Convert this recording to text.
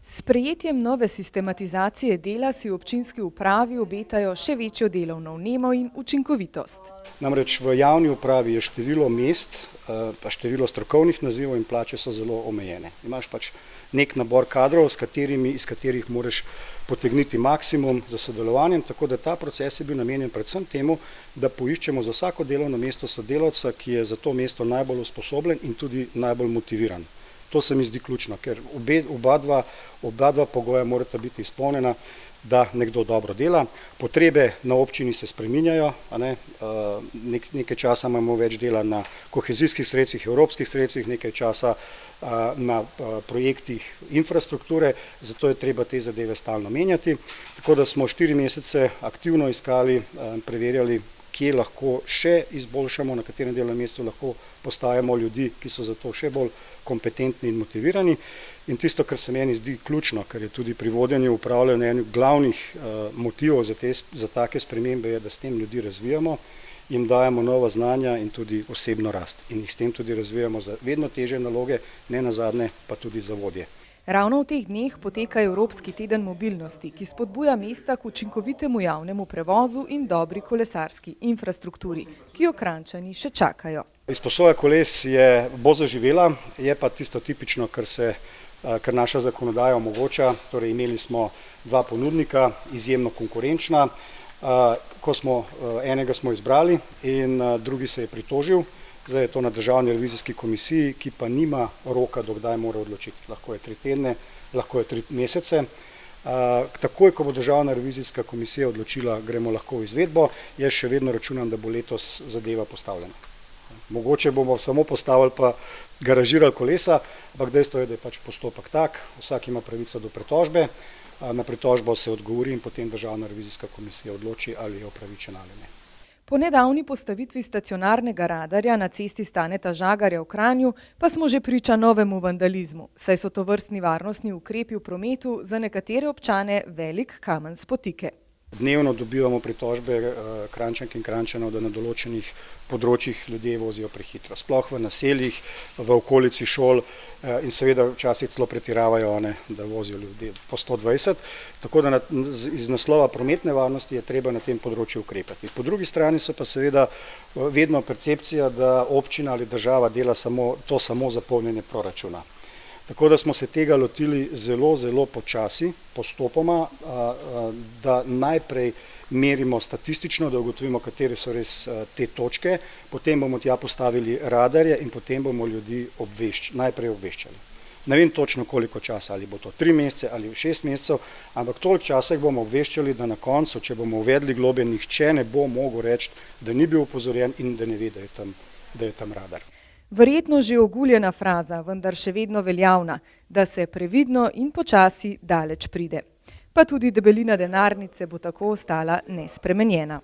S sprejetjem nove sistematizacije dela si v občinski upravi obetajo še večjo delovno vnemo in učinkovitost. Namreč v javni upravi je število mest, pa število strokovnih nazivov in plače so zelo omejene. Imaš pač nek nabor kadrov, iz katerih moraš potegniti maksimum za sodelovanjem, tako da ta proces je bil namenjen predvsem temu, da poiščemo za vsako delovno mesto sodelavca, ki je za to mesto najbolj usposobljen in tudi najbolj motiviran. To se mi zdi ključno, ker oba dva pogoja morata biti izpolnjena, da nekdo dobro dela. Potrebe na občini se spreminjajo, nekaj časa imamo več dela na kohezijskih sredstvih, evropskih sredstvih, nekaj časa na projektih infrastrukture, zato je treba te zadeve stalno menjati. Tako da smo 4 mesece aktivno iskali, preverjali, kje lahko še izboljšamo, na katerem delovnem mestu lahko postavimo ljudi, ki so za to še bolj kompetentni in motivirani. In tisto, kar se meni zdi ključno, ker je tudi pri vodenju upravljanja eden glavnih motivov za take spremembe, je, da s tem ljudi razvijamo, jim dajemo nova znanja in tudi osebno rast. In jih s tem tudi razvijamo za vedno težje naloge, ne nazadnje pa tudi za vodje. Ravno v teh dneh poteka Evropski teden mobilnosti, ki spodbuja mesta k učinkovitemu javnemu prevozu in dobri kolesarski infrastrukturi, ki jo Kranjčani še čakajo. Izposoja koles bo zaživela, je pa tisto tipično, kar naša zakonodaja omogoča. Torej imeli smo 2 ponudnika, izjemno konkurenčna. Enega smo izbrali in drugi se je pritožil. Zdaj je to na Državni revizijski komisiji, ki pa nima roka, do kdaj mora odločiti. Lahko je 3 tedne, lahko je 3 mesece. Takoj, ko bo Državna revizijska komisija odločila, gremo lahko v izvedbo. Jaz še vedno računam, da bo letos zadeva postavljena. Mogoče bomo samo postavili pa garažirali kolesa, ampak dejstvo je, da je pač postopek tak, vsak ima pravico do pritožbe, na pritožbo se odgovori in potem Državna revizijska komisija odloči, ali je upravičena ali ne. Po nedavni postavitvi stacionarnega radarja na cesti Staneta Žagarja v Kranju pa smo že priča novemu vandalizmu, saj so tovrstni varnostni ukrepi v prometu za nekatere občane velik kamen spotike. Dnevno dobivamo pritožbe Kranjčank in Kranjčanov, da na določenih področjih ljudje vozijo prehitro. Sploh v naseljih, v okolici šol in seveda včasih celo pretiravajo, da vozijo ljudje po 120. Tako da iz naslova prometne varnosti je treba na tem področju ukrepati. Po drugi strani so pa seveda vedno percepcija, da občina ali država dela to samo za polnjenje proračuna. Tako da smo se tega lotili zelo, zelo počasi, postopoma, da najprej merimo statistično, da ugotovimo, katere so res te točke, potem bomo tja postavili radarje in potem bomo ljudi najprej obveščali. Ne vem točno koliko časa, ali bo to 3 mesece ali 6 mesecev, ampak toliko časa jih bomo obveščali, da na koncu, če bomo uvedli globe, nihče ne bo mogel reči, da ni bil opozorjen in da ne ve, da je tam radar. Verjetno že oguljena fraza, vendar še vedno veljavna, da se previdno in počasi daleč pride. Pa tudi debelina denarnice bo tako ostala nespremenjena.